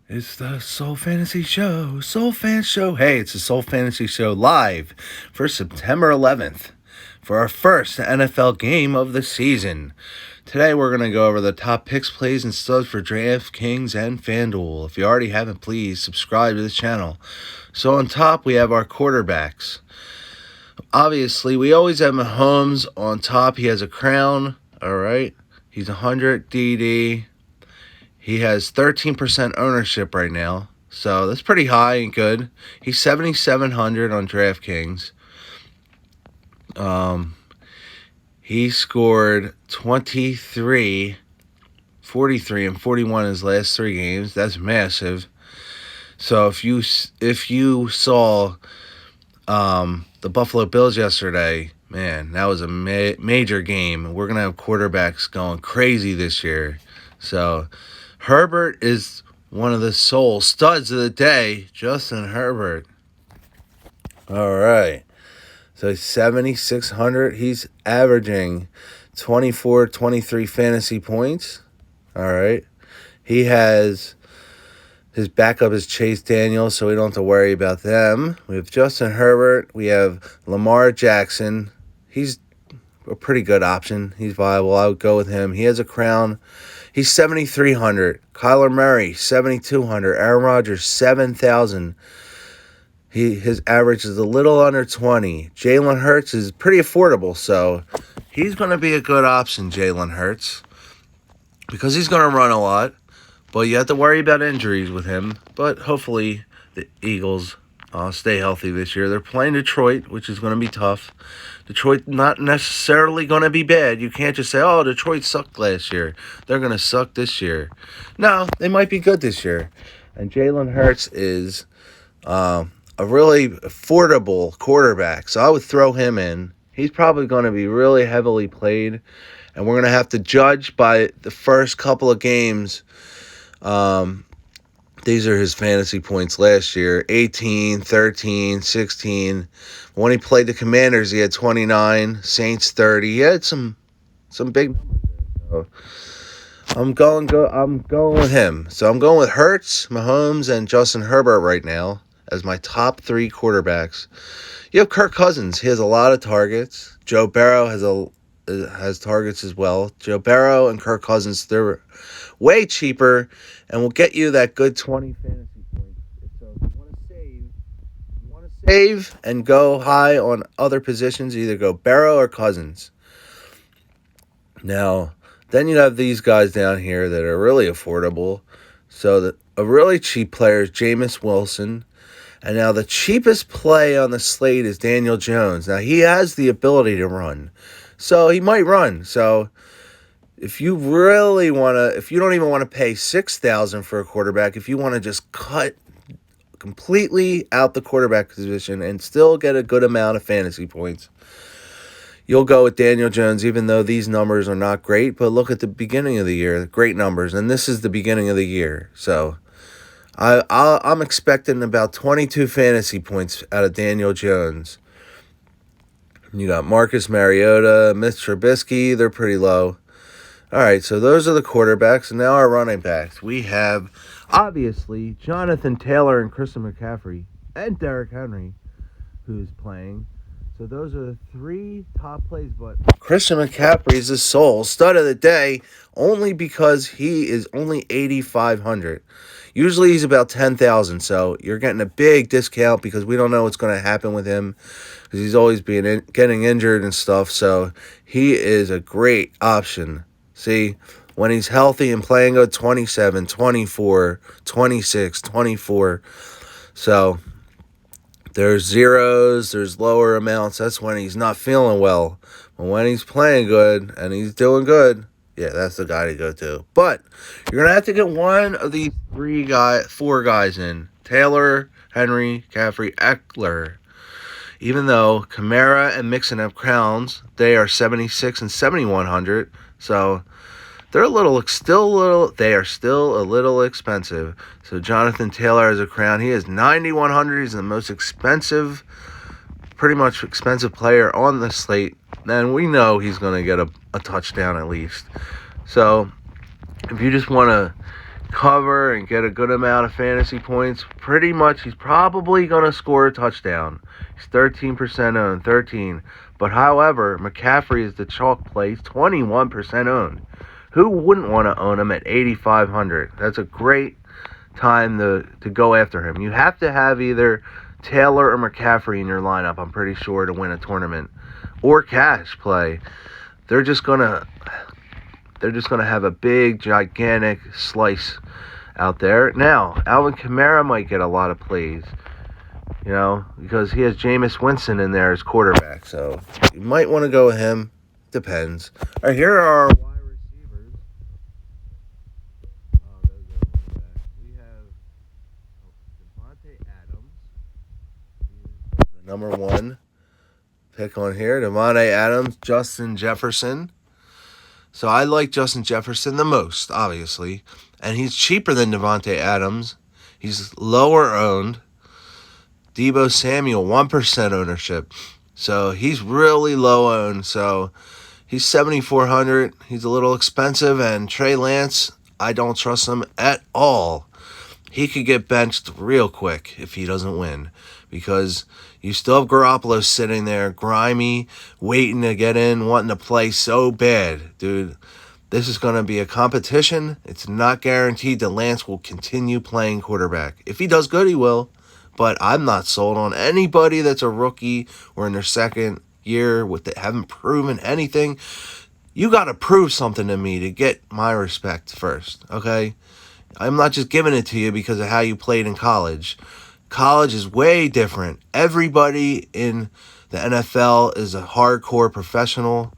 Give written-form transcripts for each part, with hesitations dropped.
It's the Soul Fantasy Show, Soul Fan Show. Hey, it's the Soul Fantasy Show live for September 11th for our first NFL game of the season. Today we're going to go over the top picks, plays, and studs for DraftKings and Fanduel. If you already haven't, please subscribe to this channel. So on top we have our quarterbacks. Obviously, we always have Mahomes on top. He has a crown, all right? He's 100 DD. He has 13% ownership right now, so that's pretty high and good. He's 7,700 on DraftKings. He scored 23, 43, and 41 in his last three games. That's massive. So if you saw the Buffalo Bills yesterday, man, that was a major game. We're gonna have quarterbacks going crazy this year. So Herbert is one of the sole studs of the day. Justin Herbert. All right. So 7,600. He's averaging 24, 23 fantasy points. All right. He has his backup is Chase Daniel, so we don't have to worry about them. We have Justin Herbert. We have Lamar Jackson. He's a pretty good option. He's viable. I would go with him. He has a crown. He's 7,300. Kyler Murray, 7,200. Aaron Rodgers, 7,000. His average is a little under 20. Jalen Hurts is pretty affordable, so he's going to be a good option, Jalen Hurts, because he's going to run a lot. But you have to worry about injuries with him. But hopefully the Eagles stay healthy this year. They're playing Detroit, which is going to be tough. Detroit not necessarily going to be bad. You can't just say, oh, Detroit sucked last year. They're going to suck this year. No, they might be good this year. And Jalen Hurts is a really affordable quarterback. So I would throw him in. He's probably going to be really heavily played. And we're going to have to judge by the first couple of games. These are his fantasy points last year. 18, 13, 16. When he played the Commanders, he had 29. Saints, 30. He had some big numbers there. So I'm going with him. So I'm going with Hurts, Mahomes, and Justin Herbert right now as my top three quarterbacks. You have Kirk Cousins. He has a lot of targets. Joe Burrow has targets as well. Joe Burrow and Kirk Cousins, they're way cheaper and will get you that good 20 fantasy points. So if you want to save and go high on other positions, either go Burrow or Cousins. Now, then you have these guys down here that are really affordable. So a really cheap player is Jameis Wilson. And now the cheapest play on the slate is Daniel Jones. Now, he has the ability to run. So he might run. So if you really want to, if you don't even want to pay $6,000 for a quarterback, if you want to just cut completely out the quarterback position and still get a good amount of fantasy points, you'll go with Daniel Jones, even though these numbers are not great. But look at the beginning of the year, great numbers. And this is the beginning of the year. So I'm expecting about 22 fantasy points out of Daniel Jones. You got Marcus Mariota, Mitch Trubisky. They're pretty low. All right, so those are the quarterbacks. And now our running backs. We have, obviously, Jonathan Taylor and Christian McCaffrey and Derrick Henry, who's playing. So those are the three top plays. But Christian McCaffrey is the sole stud of the day only because he is only 8,500. Usually he's about 10,000, so you're getting a big discount because we don't know what's going to happen with him because he's always getting injured and stuff. So he is a great option. See, when he's healthy and playing good, 27, 24, 26, 24. So there's zeros, there's lower amounts. That's when he's not feeling well. But when he's playing good and he's doing good, yeah, that's the guy to go to. But you're going to have to get one of these four guys in. Taylor, Henry, Caffrey, Eckler. Even though Kamara and Mixon have crowns, they are 76 and 7,100. So they're they are still a little expensive. So Jonathan Taylor has a crown. He is 9,100. He's the most expensive, pretty much expensive player on the slate. And we know he's going to get a touchdown at least. So if you just want to cover and get a good amount of fantasy points, pretty much he's probably going to score a touchdown. He's 13% owned, 13. But however, McCaffrey is the chalk play. He's 21% owned. Who wouldn't want to own him at 8,500? That's a great time to go after him. You have to have either Taylor or McCaffrey in your lineup, I'm pretty sure, to win a tournament. Or cash play. They're just gonna have a big, gigantic slice out there. Now, Alvin Kamara might get a lot of plays, because he has Jameis Winston in there as quarterback. So you might want to go with him. Depends. All right, here are our wide receivers. We have Devontae Adams. He's the number one pick on here. Devontae Adams, Justin Jefferson. So I like Justin Jefferson the most, obviously. And he's cheaper than Devontae Adams. He's lower owned. Deebo Samuel, 1% ownership. So he's really low owned. So he's 7,400. He's a little expensive. And Trey Lance, I don't trust him at all. He could get benched real quick if he doesn't win. Because you still have Garoppolo sitting there, grimy, waiting to get in, wanting to play so bad. Dude, this is going to be a competition. It's not guaranteed that Lance will continue playing quarterback. If he does good, he will. But I'm not sold on anybody that's a rookie or in their second year that haven't proven anything. You got to prove something to me to get my respect first, okay? I'm not just giving it to you because of how you played in college. College is way different. Everybody in the NFL is a hardcore professional.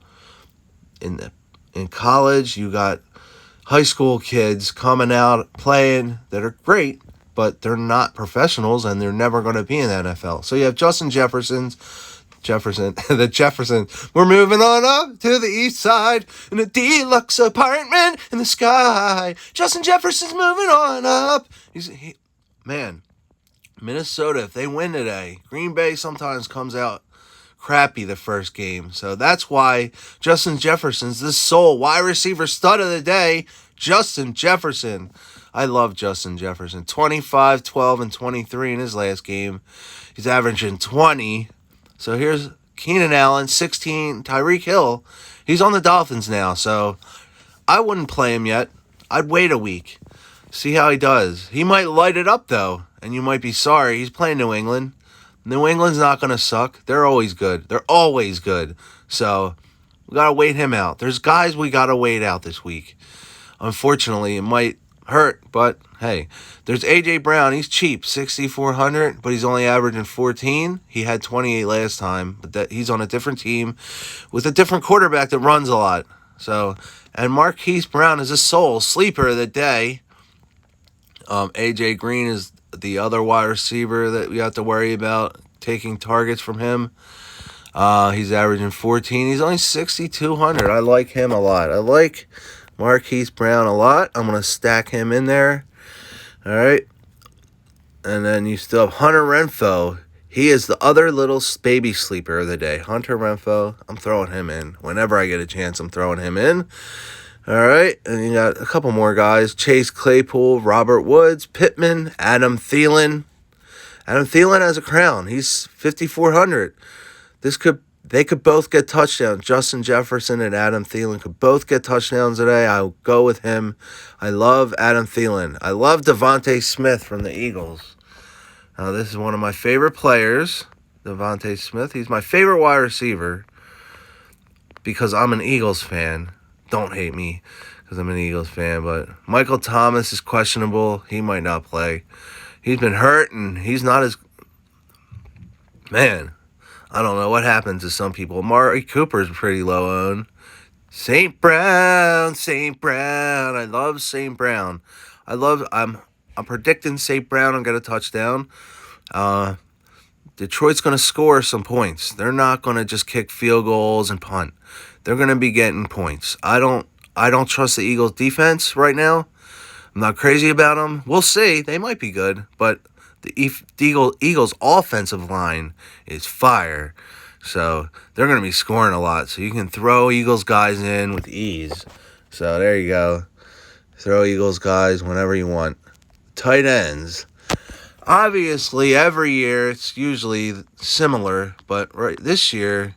In college, you got high school kids coming out playing that are great, but they're not professionals and they're never going to be in the NFL. So you have Justin Jefferson. We're moving on up to the east side in a deluxe apartment in the sky. Justin Jefferson's moving on up. Minnesota, if they win today, Green Bay sometimes comes out crappy the first game. So that's why Justin Jefferson's the sole wide receiver stud of the day. Justin Jefferson. I love Justin Jefferson. 25, 12, and 23 in his last game. He's averaging 20. So here's Keenan Allen, 16. Tyreek Hill. He's on the Dolphins now. So I wouldn't play him yet. I'd wait a week. See how he does. He might light it up, though. And you might be sorry. He's playing New England. New England's not going to suck. They're always good. They're always good. So we got to wait him out. There's guys we got to wait out this week. Unfortunately, it might hurt, but hey, there's A.J. Brown. He's cheap, 6,400, but he's only averaging 14. He had 28 last time, but he's on a different team with a different quarterback that runs a lot. So, and Marquise Brown is a sole sleeper of the day. A.J. Green is the other wide receiver that we have to worry about taking targets from him. He's averaging 14. He's only 6,200. I like him a lot. I like Marquise Brown a lot. I'm going to stack him in there. All right. And then you still have Hunter Renfrow. He is the other little baby sleeper of the day. Hunter Renfrow. I'm throwing him in. Whenever I get a chance, I'm throwing him in. All right. And you got a couple more guys. Chase Claypool, Robert Woods, Pittman, Adam Thielen. Adam Thielen has a crown. He's 5,400. They could both get touchdowns. Justin Jefferson and Adam Thielen could both get touchdowns today. I'll go with him. I love Adam Thielen. I love Devontae Smith from the Eagles. This is one of my favorite players, Devontae Smith. He's my favorite wide receiver because I'm an Eagles fan. Don't hate me because I'm an Eagles fan, but Michael Thomas is questionable. He might not play. He's been hurt, and he's not as... Man, I don't know what happened to some people. Amari Cooper's pretty low owned. St. Brown. I love St. Brown. I'm predicting St. Brown will get a touchdown. Detroit's going to score some points. They're not going to just kick field goals and punt. They're going to be getting points. I don't trust the Eagles' defense right now. I'm not crazy about them. We'll see. They might be good, but the Eagles' offensive line is fire. So they're going to be scoring a lot. So you can throw Eagles guys in with ease. So there you go. Throw Eagles guys whenever you want. Tight ends. Obviously, every year it's usually similar, but this year,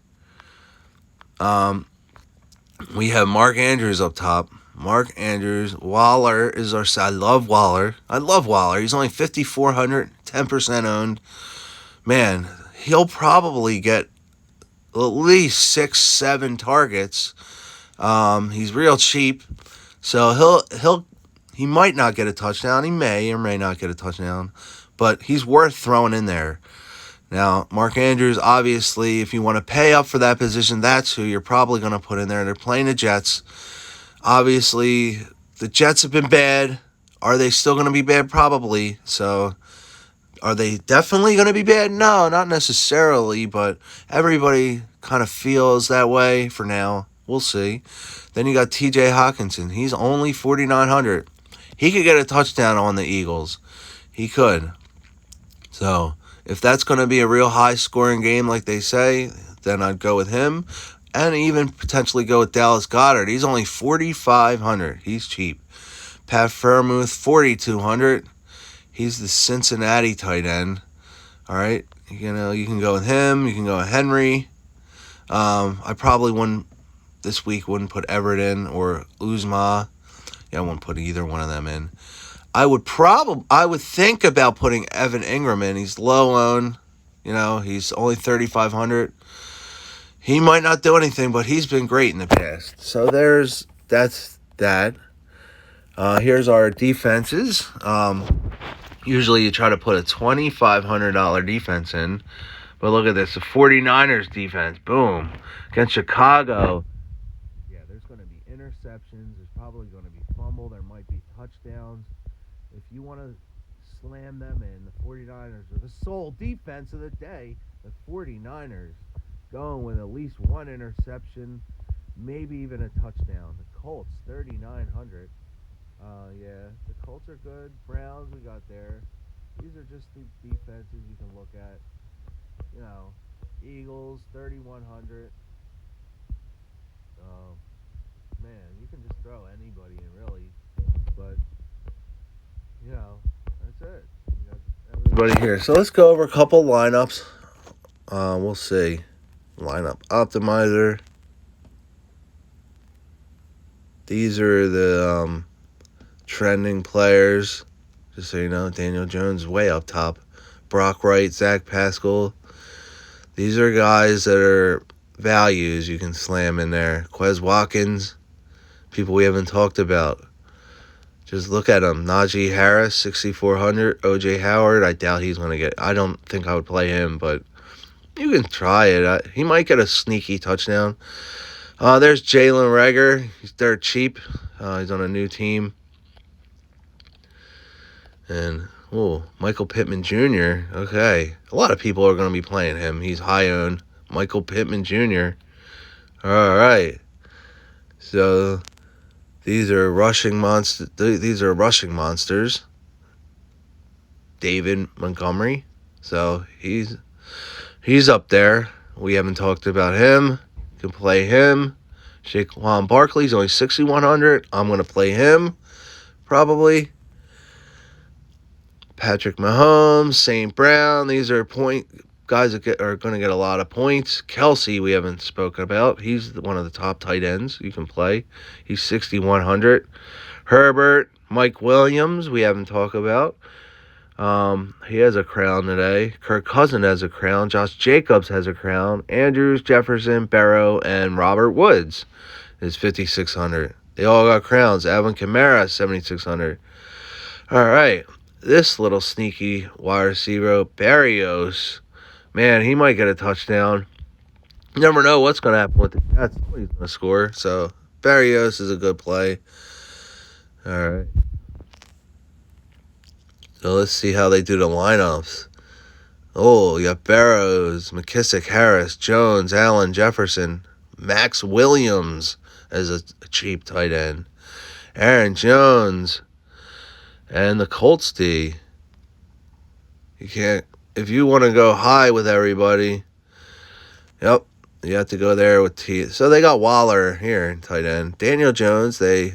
we have Mark Andrews up top. Mark Andrews. Waller is our side. I love Waller. He's only 5,400, 10% owned. Man, he'll probably get at least 6-7 targets. He's real cheap, so he might not get a touchdown. He may or may not get a touchdown, but he's worth throwing in there. Now, Mark Andrews, obviously, if you want to pay up for that position, that's who you're probably going to put in there. They're playing the Jets. Obviously, the Jets have been bad. Are they still going to be bad? Probably. So, are they definitely going to be bad? No, not necessarily, but everybody kind of feels that way for now. We'll see. Then you got TJ Hawkinson. He's only 4,900. He could get a touchdown on the Eagles. He could. So, if that's going to be a real high-scoring game like they say, then I'd go with him. And even potentially go with Dallas Goedert. He's only 4,500. He's cheap. Pat Freiermuth, 4,200. He's the Cincinnati tight end. All right. You know, you can go with him. You can go with Henry. I probably wouldn't put Everett in or Uzma. Yeah, I wouldn't put either one of them in. I would think about putting Evan Ingram in. He's low owned. You know, he's only 3,500. He might not do anything, but he's been great in the past. So that's that. Here's our defenses. Usually you try to put a $2,500 defense in. But look at this. The 49ers defense. Boom. Against Chicago. Yeah, there's going to be interceptions. There's probably going to be fumble. There might be touchdowns. If you want to slam them in, the 49ers are the sole defense of the day. The 49ers going with at least one interception, maybe even a touchdown. The Colts, 3,900. Yeah, the Colts are good. Browns we got there. These are just the defenses you can look at. You know, Eagles, 3,100. Man, you can just throw anybody in, really. But, you know, that's it. You got everybody here. So let's go over a couple lineups. We'll see. Lineup optimizer. These are the trending players. Just so you know, Daniel Jones way up top. Brock Wright, Zach Pascal. These are guys that are values you can slam in there. Quez Watkins, people we haven't talked about. Just look at them. Najee Harris, 6,400. O.J. Howard, I doubt he's going to get. I don't think I would play him, but you can try it. He might get a sneaky touchdown. There's Jalen Reagor. He's dirt cheap. He's on a new team. And, Michael Pittman Jr. Okay. A lot of people are going to be playing him. He's high owned. Michael Pittman Jr. All right. So, these are rushing monsters. David Montgomery. So, he's up there. We haven't talked about him. You can play him. Saquon Barkley's only 6,100. I'm going to play him, probably. Patrick Mahomes, St. Brown. These are guys that are going to get a lot of points. Kelsey, we haven't spoken about. He's one of the top tight ends you can play. He's 6,100. Herbert, Mike Williams, we haven't talked about. He has a crown today. Kirk Cousins has a crown. Josh Jacobs has a crown. Andrews, Jefferson, Barrow, and Robert Woods is 5,600. They all got crowns. Alvin Kamara, 7,600. All right. This little sneaky wide receiver, Barrios. Man, he might get a touchdown. You never know what's going to happen with the Jets. Somebody's going to score. So, Barrios is a good play. All right. So, let's see how they do the lineups. You got Barrows, McKissick, Harris, Jones, Allen, Jefferson, Max Williams as a cheap tight end. Aaron Jones. And the Colts D. You can't, if you want to go high with everybody, you have to go there with T. So they got Waller here, tight end. Daniel Jones, they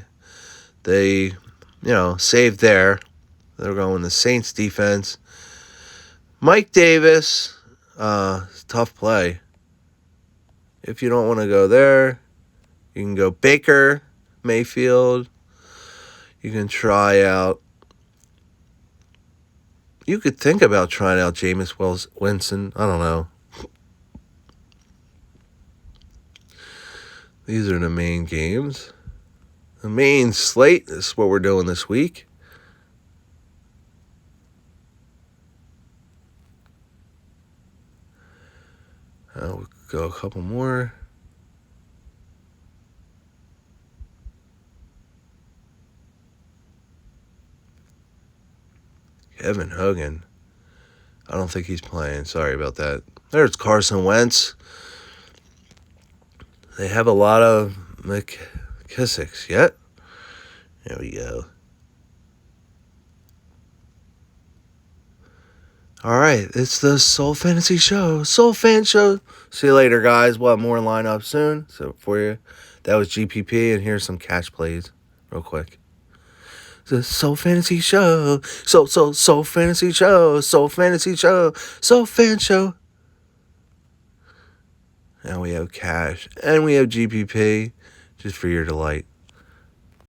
saved there. They're going the Saints defense. Mike Davis, tough play. If you don't want to go there, you can go Baker Mayfield. You can try out. You could think about trying out Jameis Winston. I don't know. These are the main games. The main slate is what we're doing this week. We'll go a couple more. Kevin Hogan. I don't think he's playing. Sorry about that. There's Carson Wentz. They have a lot of McKissicks yet. There we go. All right, it's the Soul Fantasy Show. Soul Fan Show. See you later, guys. We'll have more lineup soon. So for you, that was GPP, and here's some cash plays real quick. The Soul Fantasy Show. Soul Fantasy Show. Soul Fantasy Show. Soul Fan Show. And we have cash. And we have GPP. Just for your delight.